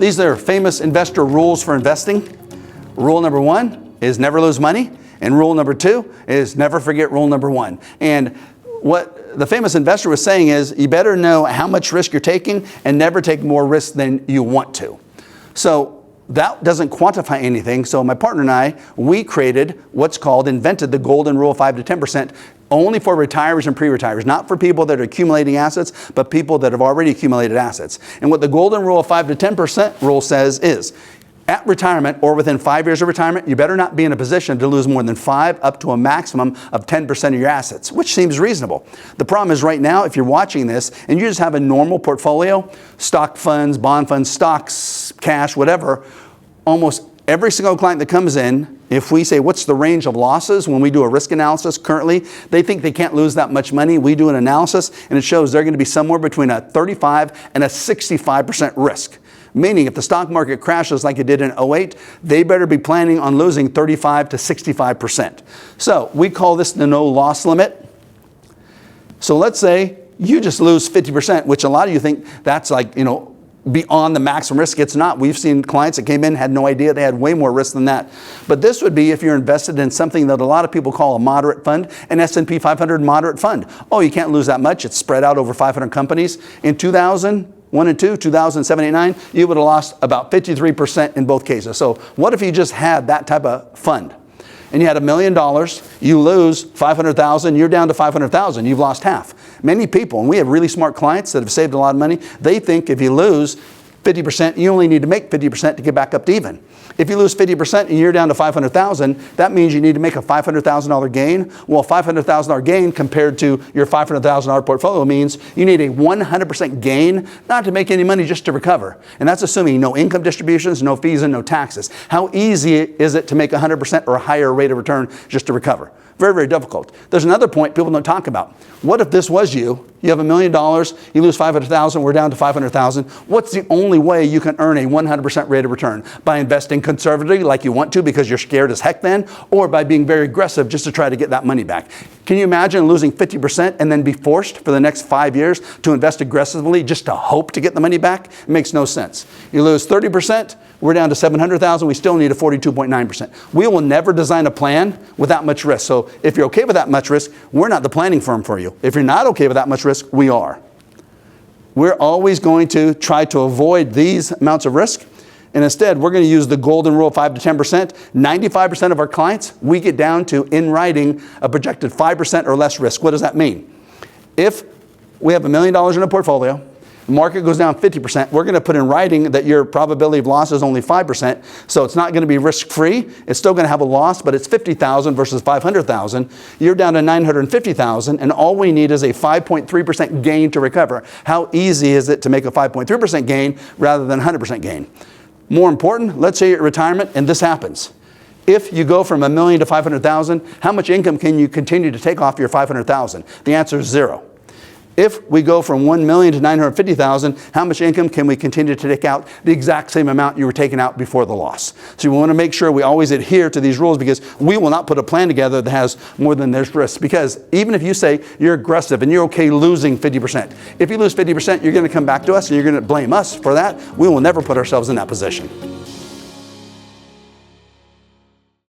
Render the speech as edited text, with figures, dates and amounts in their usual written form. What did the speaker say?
these are famous investor rules for investing. Rule number 1 is never lose money. And rule number 2 is never forget rule number 1. And what the famous investor was saying is you better know how much risk you're taking and never take more risk than you want to. So that doesn't quantify anything. So my partner and I, we invented the golden rule of 5 to 10%, only for retirees and pre-retirees, not for people that are accumulating assets, but people that have already accumulated assets. And what the golden rule of 5 to 10% rule says is, at retirement or within 5 years of retirement, you better not be in a position to lose more than 5 up to a maximum of 10% of your assets, which seems reasonable. The problem is right now, if you're watching this and you just have a normal portfolio, stock funds, bond funds, stocks, cash, whatever, almost every single client that comes in, if we say, what's the range of losses when we do a risk analysis currently, they think they can't lose that much money. We do an analysis and it shows they're going to be somewhere between a 35 and a 65% risk. Meaning if the stock market crashes like it did in 08, they better be planning on losing 35 to 65%. So we call this the no loss limit. So let's say you just lose 50%, which a lot of you think that's like, beyond the maximum risk. It's not. We've seen clients that came in, had no idea they had way more risk than that. But this would be if you're invested in something that a lot of people call a moderate fund, an S&P 500 moderate fund. Oh, you can't lose that much. It's spread out over 500 companies. In 2001 and 2, 2007, 8, 9, you would have lost about 53% in both cases. So what if you just had that type of fund? And you had $1 million, you lose 500,000, you're down to 500,000, you've lost half. Many people, and we have really smart clients that have saved a lot of money, they think if you lose 50%, you only need to make 50% to get back up to even. If you lose 50% and you're down to 500,000, that means you need to make a $500,000 gain. Well, a $500,000 gain compared to your $500,000 portfolio means you need a 100% gain, not to make any money, just to recover. And that's assuming no income distributions, no fees, and no taxes. How easy is it to make 100% or a higher rate of return just to recover? Very, very difficult. There's another point people don't talk about. What if this was you? You have $1 million, you lose 500,000, we're down to 500,000. What's the only way you can earn a 100% rate of return? By investing conservatively like you want to because you're scared as heck then, or by being very aggressive just to try to get that money back? Can you imagine losing 50% and then be forced for the next 5 years to invest aggressively just to hope to get the money back? It makes no sense. You lose 30%, we're down to 700,000, we still need a 42.9%. We will never design a plan with that much risk. So if you're okay with that much risk, we're not the planning firm for you. If you're not okay with that much risk, we are. We're always going to try to avoid these amounts of risk. And instead, we're going to use the golden rule of 5 to 10%. 95% of our clients, we get down to, in writing, a projected 5% or less risk. What does that mean? If we have $1 million in a portfolio, the market goes down 50%, we're going to put in writing that your probability of loss is only 5%, so it's not going to be risk-free. It's still going to have a loss, but it's 50,000 versus 500,000. You're down to 950,000, and all we need is a 5.3% gain to recover. How easy is it to make a 5.3% gain rather than 100% gain? More important, let's say you're at retirement and this happens. If you go from $1 million to 500,000, how much income can you continue to take off your 500,000? The answer is 0. If we go from 1 million to 950,000, how much income can we continue to take out? The exact same amount you were taking out before the loss. So we want to make sure we always adhere to these rules because we will not put a plan together that has more than there's risk. Because even if you say you're aggressive and you're okay losing 50%, if you lose 50%, you're going to come back to us and you're going to blame us for that. We will never put ourselves in that position.